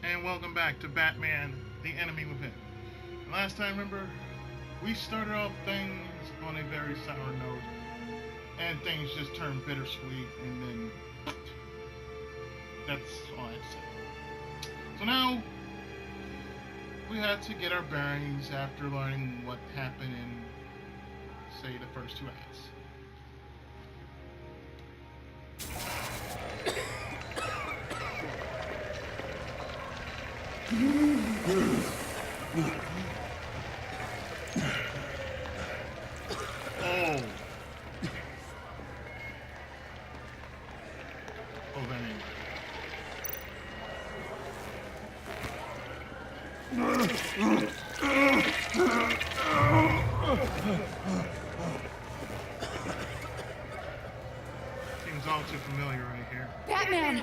and welcome back to Batman, The Enemy Within. Last time, remember, we started off things on a very sour note, and things just turned bittersweet, and then that's all I have to say. So now, we had to get our bearings after learning what happened in, say, the first two acts. Oh. Oh, that ain't seems all too familiar right here. Batman!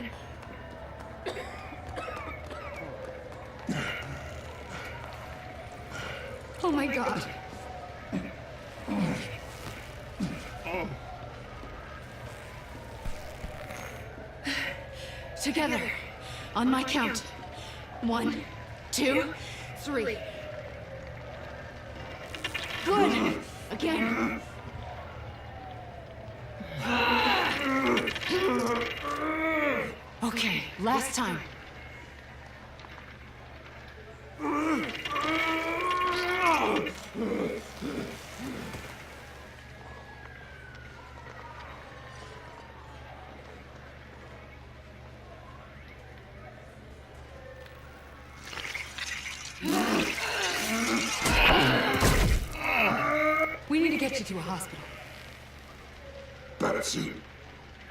Oh my God. Oh. Together. On my count. 1, 2, 3. Good. Again. Okay, last time. We need to get you to a hospital. Batsuit.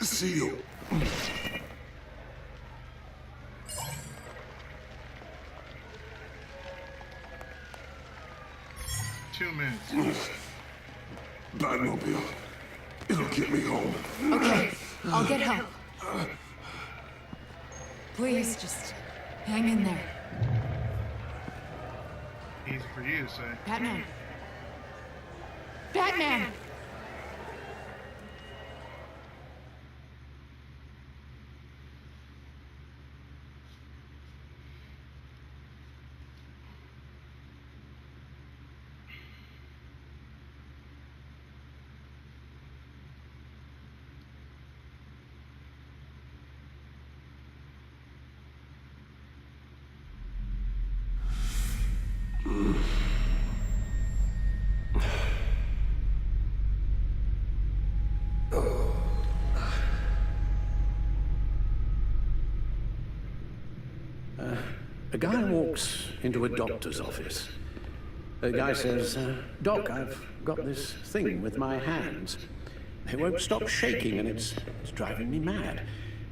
Seal. 2 minutes. Batmobile. It'll get me home. Okay, I'll get help. Please, just hang in there. Easy for you to say. Batman. Batman! A guy walks into a doctor's office. The guy says, Doc, I've got this thing with my hands. They won't stop shaking and it's driving me mad.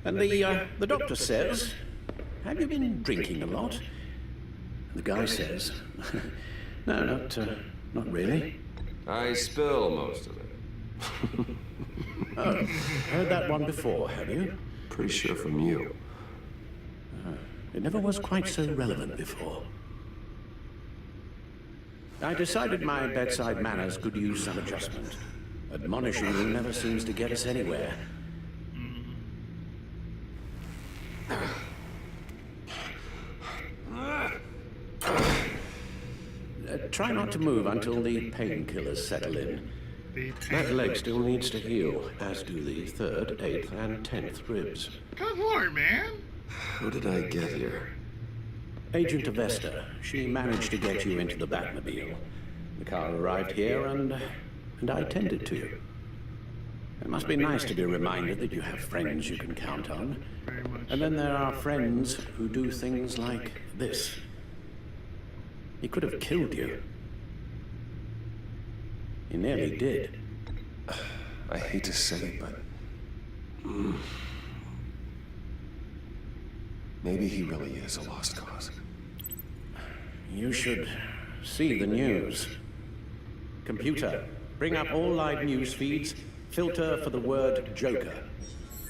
And the doctor says, have you been drinking a lot? The guy says, no, not really. I spill most of it. Oh, heard that one before, have you? Pretty sure from you. It never was quite so relevant before. I decided my bedside manners could use some adjustment. Admonishing you never seems to get us anywhere. Try not to move until the painkillers settle in. That leg still needs to heal, as do the 3rd, 8th, and 10th ribs. Good Lord, man. How did I get here? Agent Avesta, she managed to get you into the Batmobile. The car arrived here, and I tended to you. It must be nice to be reminded that you have friends you can count on. Very much. And then there are friends who do things like this. He could have killed you. He nearly did. I hate to say it, but... maybe he really is a lost cause. You should see the news. Computer, bring up all live news feeds. Filter for the word Joker.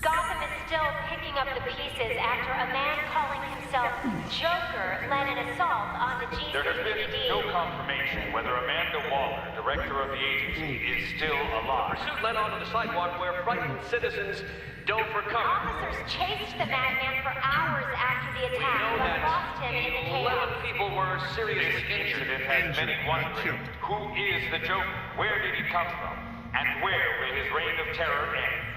Gotham is still picking up the pieces after a man calling himself Joker led an assault on the GCPD. There has been no confirmation whether Amanda Waller, director of the agency, is still alive. Pursuit led onto the sidewalk where frightened citizens dove for cover. Officers chased the madman for hours after the We attack, know but that lost him in the 11 chaos. people were This seriously injured. incident has many wondering, who is the Joker? Where did he come from? And where will his reign of terror end?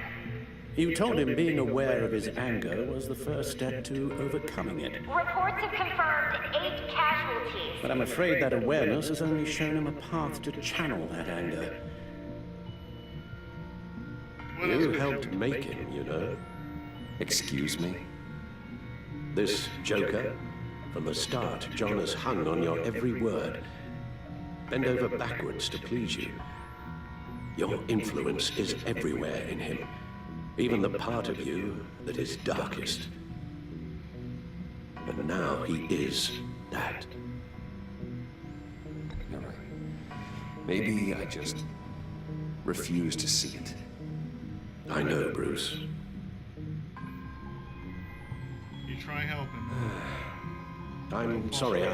You told him being aware of his anger was the first step to overcoming it. Reports have confirmed 8 casualties. But I'm afraid that awareness has only shown him a path to channel that anger. You helped make him, you know. Excuse me? This Joker, from the start, John has hung on your every word. Bend over backwards to please you. Your influence is everywhere in him, even the part of you that is darkest. And now he is that. You're right. Maybe I just refuse to see it. I know, Bruce. You try helping. I'm sorry,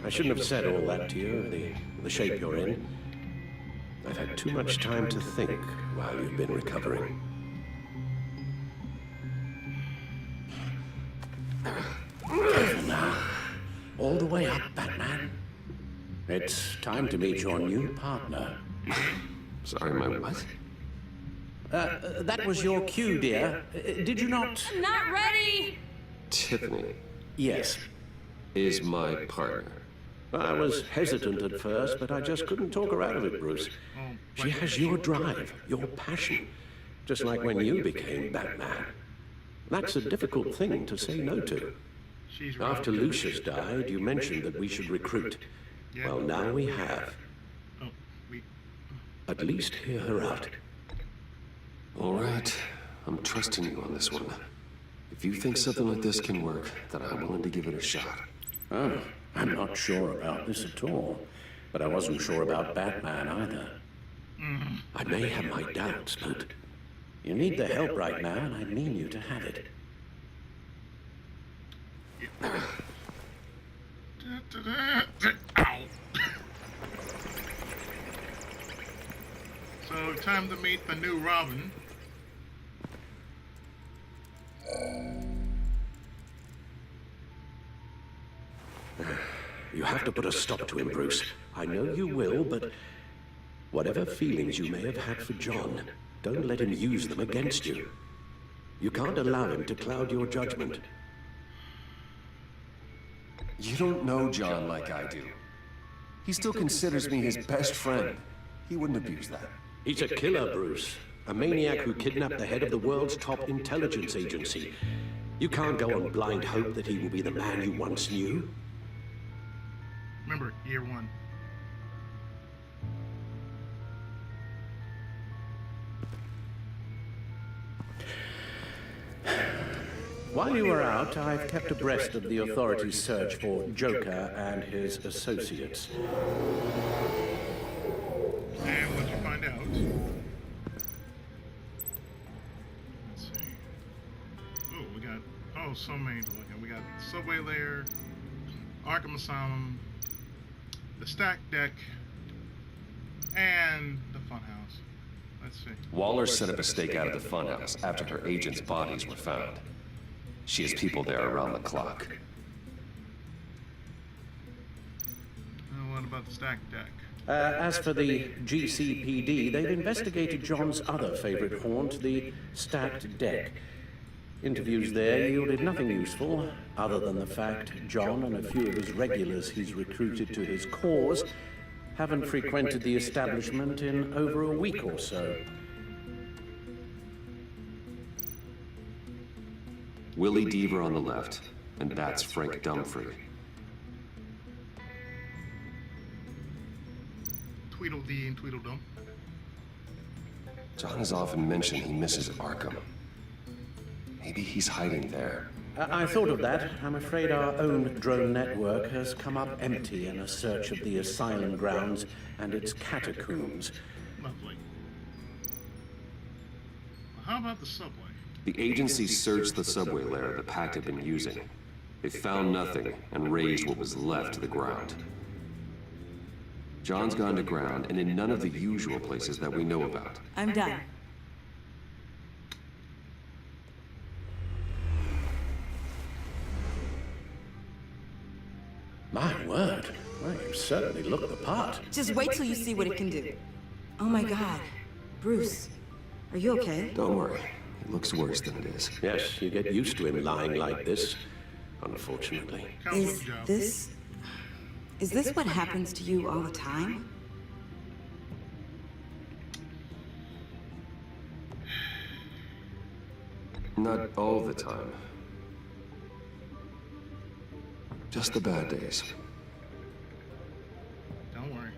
I shouldn't have said all that to you, the shape you're in. I've had too much time to think while you've been recovering. Careful now. All the way up, Batman. It's time to meet your new partner. Sorry, my what? That was your cue, dear. Did you not? Not ready! Tiffany Yes. is my partner. I was hesitant at first, but I just couldn't talk her out of it, Bruce. She has your drive, your passion, just like when you became Batman. That's a difficult thing to say no to. She's right. After Lucius died, you mentioned that we should recruit. Well, now we have. Oh, we. At least hear her out. All right, I'm trusting you on this one. If you think something like this can work, then I'm willing to give it a shot. Oh, I'm not sure about this at all. But I wasn't sure about Batman either. I may have my doubts, but you need the help right now, and I mean you to have it. Ow. So, time to meet the new Robin. You have to put a stop to him, Bruce. I know you will, but whatever feelings you may have had for John, don't let him use them against you. You can't allow him to cloud your judgment. You don't know John like I do. He still considers me his best friend. He wouldn't abuse that. He's a killer, Bruce. A maniac who kidnapped the head of the world's top intelligence agency. You can't go on blind hope that he will be the man you once knew. Remember, year 1. While you were out, I've kept abreast of the authorities' search for Joker and his associates. And what you find out? Let's see. Oh, we got so many to look at. We got Subway Lair, Arkham Asylum, the Stack Deck, and the Funhouse. Let's see. Waller set up a stakeout at the funhouse after her agents' bodies were found. She has people there around the clock. What about the Stack Deck? As for the GCPD, they've investigated John's other favorite haunt, the stacked deck. Interviews there yielded nothing useful, other than the fact John and a few of his regulars he's recruited to his cause haven't frequented the establishment in over a week or so. Willie Deaver on the left, and that's Frank Dumfrey. Tweedledee and Tweedledum. John has often mentioned he misses Arkham. Maybe he's hiding there. I thought of that. I'm afraid our own drone network has come up empty in a search of the asylum grounds and its catacombs. Lovely. Well, how about the subway? The agency searched the subway lair the Pact had been using. They found nothing and razed what was left to the ground. John's gone to ground and in none of the usual places that we know about. I'm done. My word. Well, you certainly look the part. Just wait till you see what it can do. Oh my God. Bruce, are you okay? Don't worry. It looks worse than it is. Yes, you get used to him lying like this, unfortunately. Is this what happens to you all the time? Not all the time. Just the bad days. Don't worry.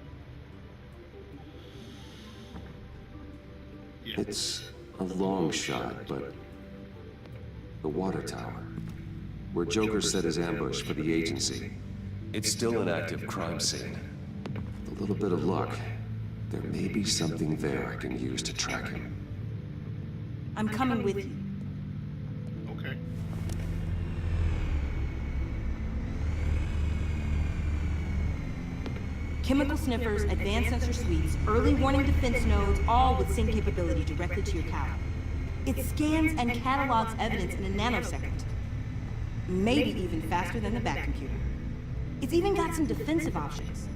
Yeah. It's a long shot, but the water tower, where Joker set his ambush for the agency, it's still an active crime scene. With a little bit of luck, there may be something there I can use to track him. I'm coming with you. Okay. Chemical sniffers, advanced sensor suites, early warning defense nodes, all with sync capability directly to your tower. It scans and catalogs evidence in a nanosecond. Maybe even faster than the Bat computer. It's even got some defensive options.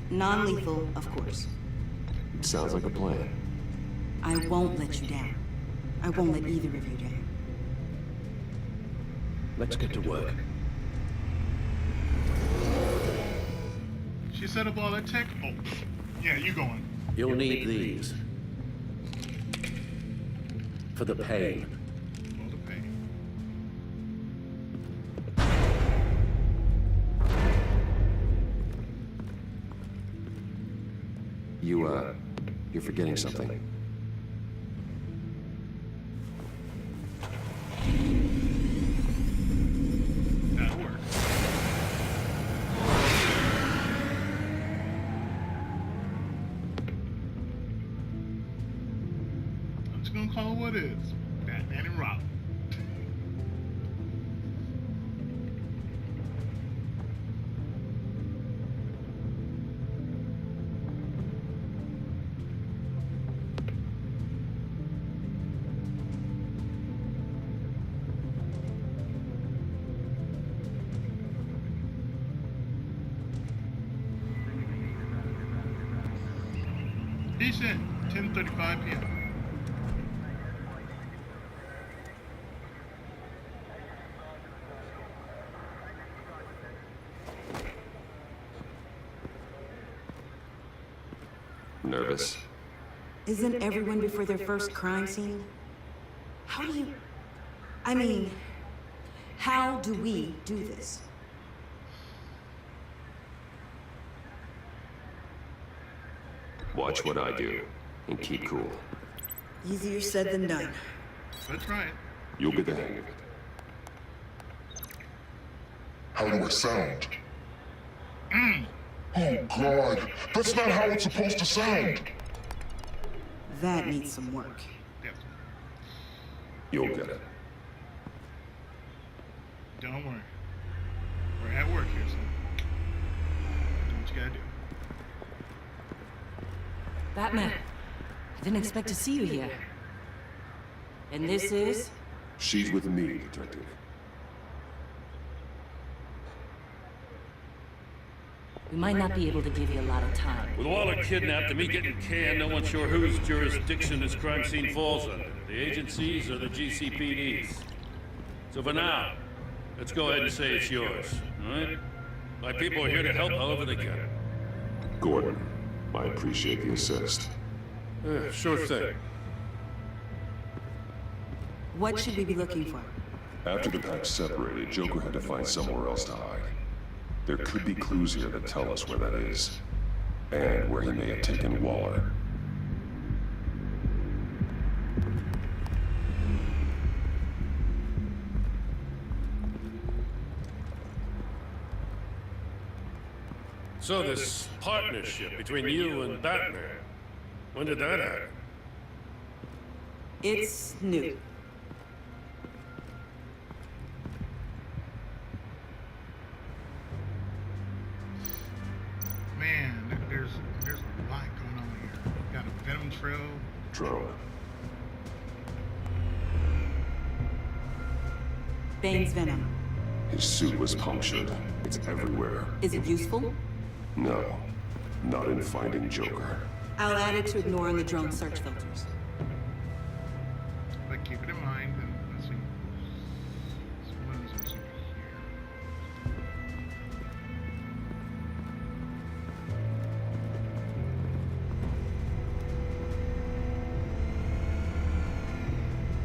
Non-lethal, of course. Sounds like a plan. I won't let you down. I won't let either of you down. Let's get to work. She set up all that tech. Oh, yeah, you going. You'll need these. For the pain. All the pain. You're forgetting something. That'll work. I'm just gonna call it what it is. Batman and Robin. Peace in, 10:35 p.m. Nervous? Isn't everyone before their first crime scene? How do you... I mean, how do we do this? Watch what I do and keep cool. Easier said than done. That's right. You'll get the hang of it. How do I sound? Oh God, that's not how it's supposed to sound. That needs some work. Yes. You'll get it. Don't worry. We're at work here, son. Do what you gotta do. Batman, I didn't expect to see you here. And this is? She's with me, Detective. We might not be able to give you a lot of time. With Waller kidnapped and me getting canned, no one's sure whose jurisdiction this crime scene falls under. The agencies or the GCPD's. So for now, let's go ahead and say it's yours, all right? My people are here to help however they can. Gordon, I appreciate the assist. Sure thing. What should we be looking for? After the Pact separated, Joker had to find somewhere else to hide. There could be clues here that tell us where that is, and where he may have taken Waller. So this partnership between you and Batman, when did that happen? It's new. Bane's venom. His suit was punctured. It's everywhere. Is it useful? No, not in finding Joker. I'll add it to ignore in the drone search filters. But keep it in mind, and let's see. So what is this over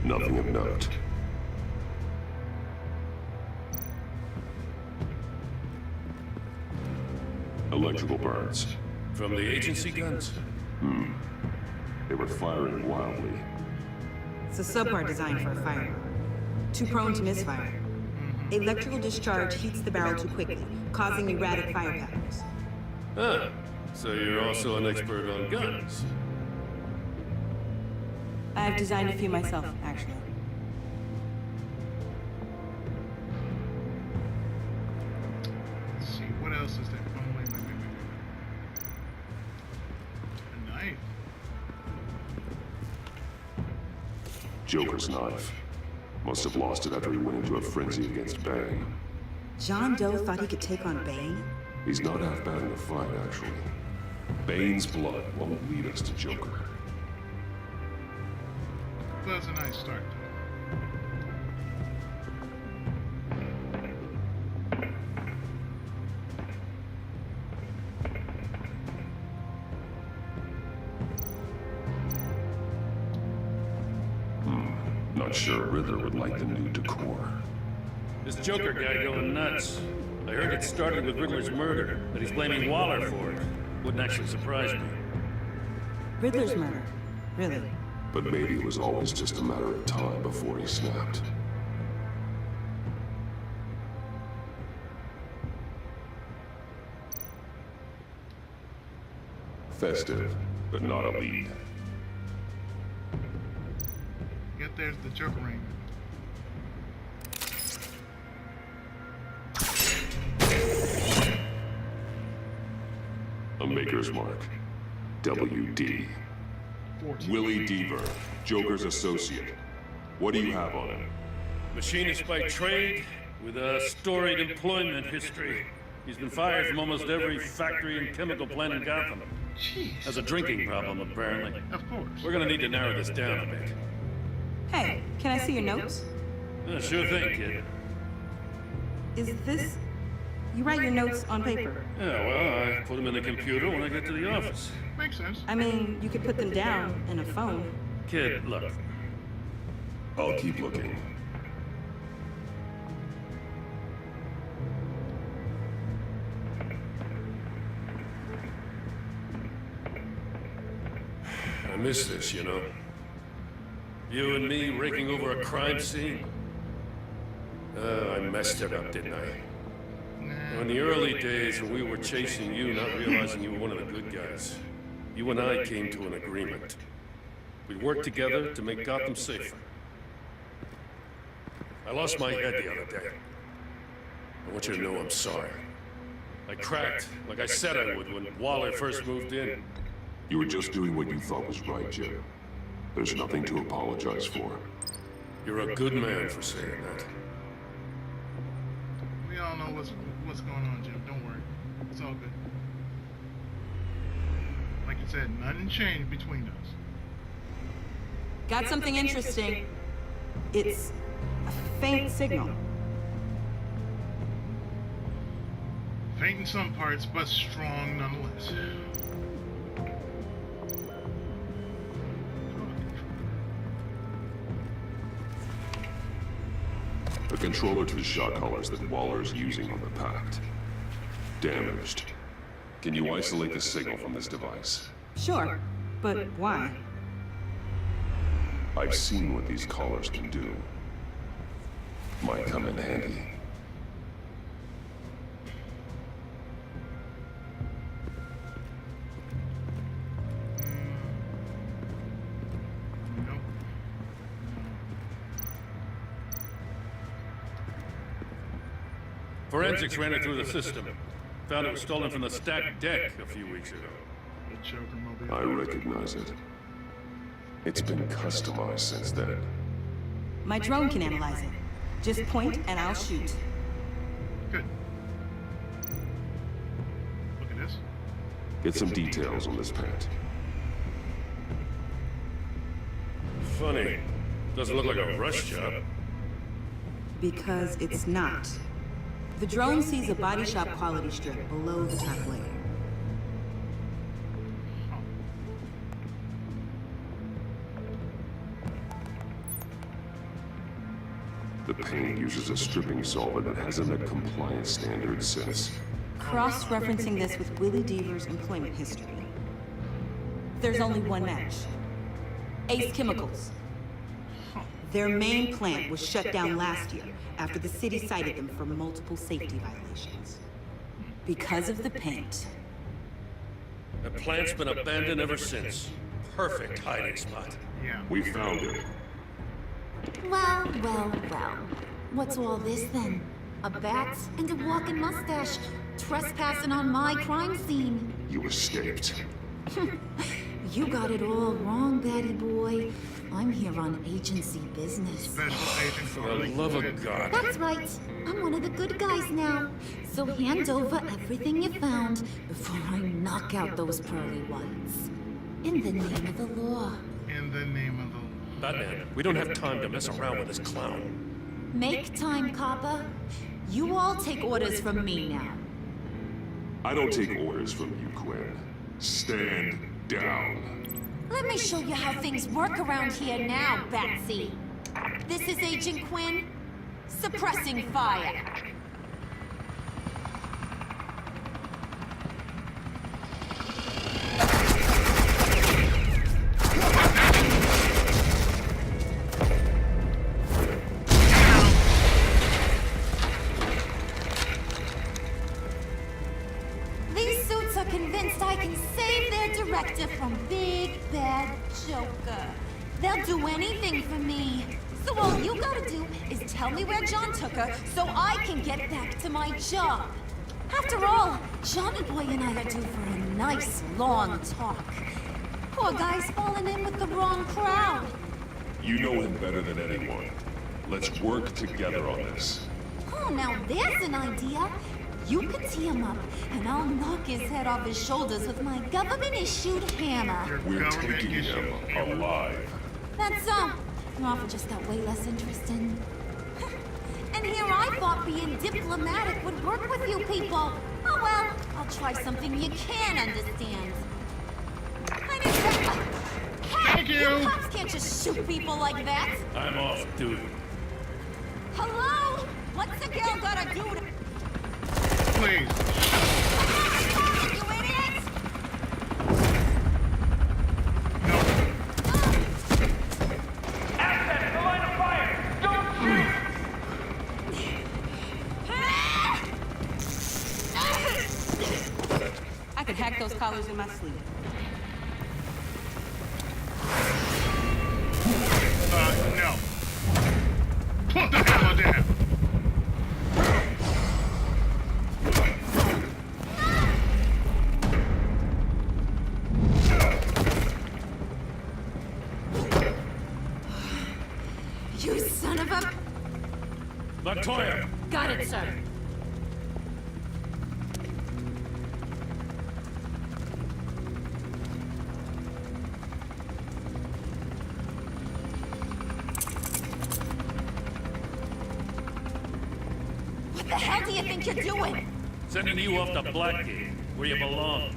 here? Nothing of note. Electrical burns. From the agency guns? They were firing wildly. It's a subpart designed for a firearm. Too prone to misfire. Electrical discharge heats the barrel too quickly, causing erratic fire patterns. Huh. So you're also an expert on guns? I've designed a few myself, actually. Let's see, what else is there? Oh, wait. A knife. Joker's knife. Must have lost it after he went into a frenzy against Bane. John Doe thought he could take on Bane? He's not half bad in the fight, actually. Bane's blood won't lead us to Joker. That's a nice start. Not sure Riddler would like the new decor. This Joker guy going nuts. I heard it started with Riddler's murder, but he's blaming Waller for it. Wouldn't actually surprise me. Riddler's murder? Really? But maybe it was always just a matter of time before he snapped. Festive, but not a lead. Get there's the Joker ring. A maker's mark. WD. 14. Willie Deaver, Joker's associate. What do you have on him? Machinist by trade, with a storied employment history. He's been fired from almost every factory and chemical plant in Gotham. Jeez. Has a drinking problem, apparently. Of course. We're gonna need to narrow this down a bit. Hey, can I see your notes? Sure thing, kid. Is this... You write your notes on paper? Yeah, well, I put them in the computer when I get to the office. Makes sense. I mean, you could put them down in a phone. Kid, look. I'll keep looking. I miss this, you know. You and me raking over a crime scene. I messed it up, didn't I? In the early days when we were chasing you, not realizing you were one of the good guys, you and I came to an agreement. We'd work together to make Gotham safer. I lost my head the other day. I want you to know I'm sorry. I cracked, like I said I would when Waller first moved in. You were just doing what you thought was right, Jim. There's nothing to apologize for. You're a good man for saying that. We all know what's going on, Jim. Don't worry. It's all good. Like you said, nothing changed between us. Got something interesting. It's a faint signal. Faint in some parts, but strong nonetheless. A controller to the shot collars that Waller's using on the Pact. Damaged. Can you isolate the signal from this device? Sure, but why? I've seen what these collars can do. Might come in handy. Nope. Forensics ran it through the system. Found it was stolen from the stacked deck a few weeks ago. The Joker mobile. I recognize it. It's been customized since then. My drone can analyze it. Just point and I'll shoot. Good. Look at this. Get some details on this Pact. Funny. Doesn't look like a rush job. Because it's not. The drone sees a body shop quality strip below the top layer. The paint uses a stripping solvent that hasn't met compliance standards since. Cross-referencing this with Willie Deaver's employment history. There's only one match. Ace Chemicals. Their main plant was shut down last year after the city cited them for multiple safety violations. Because of the paint. The plant's been abandoned ever since. Perfect hiding spot. Yeah. We found it. Well, well, well. What's all this then? A bat and a walking mustache trespassing on my crime scene. You escaped. You got it all wrong, Batty boy. I'm here on agency business. Special agent For the love of God. That's right. I'm one of the good guys now. So hand over everything you found before I knock out those pearly whites. In the name of the law. In the name of the... Batman, we don't have time to mess around with this clown. Make time, copper. You all take orders from me now. I don't take orders from you, Quinn. Stand down. Let me show you how things work around here now, Batsy. This is Agent Quinn. Suppressing fire. These suits are convinced I can save their director from Big Bad Joker. They'll do anything for me. So all you gotta do is tell me where John took her so I can get back to my job. After all, Johnny Boy and I are due for a nice long talk. Poor guy's fallen in with the wrong crowd. You know him better than anyone. Let's work together on this. Oh, now there's an idea. You can tee him up, and I'll knock his head off his shoulders with my government-issued hammer. We're taking him alive. That's so. Your offer just got way less interesting. And here I thought being diplomatic would work with you people. Oh well, I'll try something you can understand. I mean, Thank you. Cops can't just shoot people like that. I'm off, dude. Hello? What's a girl gotta do to... Please. You idiots! No. Access the line of fire! Don't shoot! I could hack those collars in my sleeve. No. Put the hammer down. You son of a... Latoya! Got it, sir. What the hell do you think you're doing? Sending you off to Blackgate, where you belong.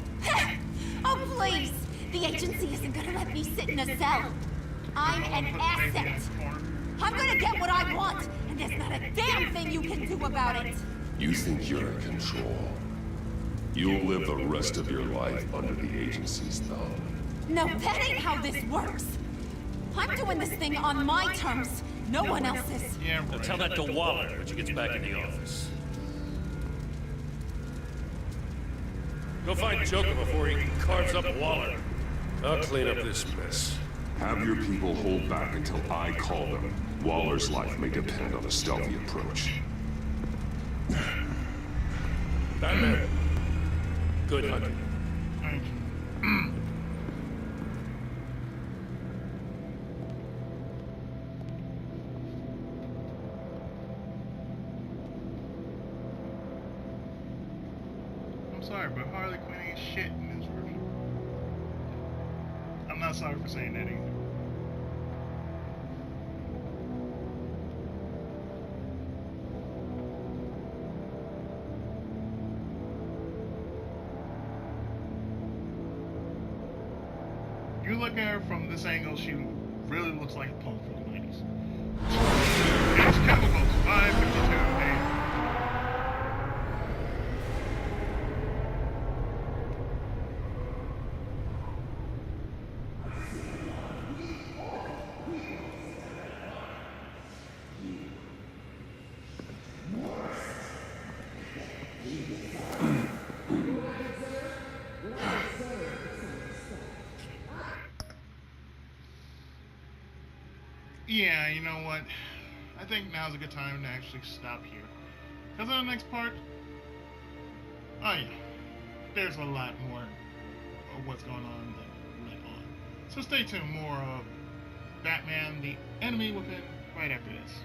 Oh, please! The agency isn't gonna let me sit in a cell. I'm an asset. I'm gonna get what I want, and there's not a damn thing you can do about it. You think you're in control. You'll live the rest of your life under the agency's thumb. No, that ain't how this works. I'm doing this thing on my terms. No one else's. Yeah, Now right. tell that to Waller when she gets back in the office. Go find Joker before he carves up Waller. I'll clean up this mess. Have your people hold back until I call them. Waller's life may depend on a stealthy approach. Batman. Good hunting. Thank you. I'm sorry, but Harley Quinn ain't shit in this version. I'm not sorry for saying that either. You look at her from this angle, she really looks like a punk from the 90s. It's Chemicals, 552 AM. Yeah, you know what? I think now's a good time to actually stop here. Because in the next part, oh yeah, there's a lot more of what's going on than went on. So stay tuned, more of Batman, the Enemy Within, right after this.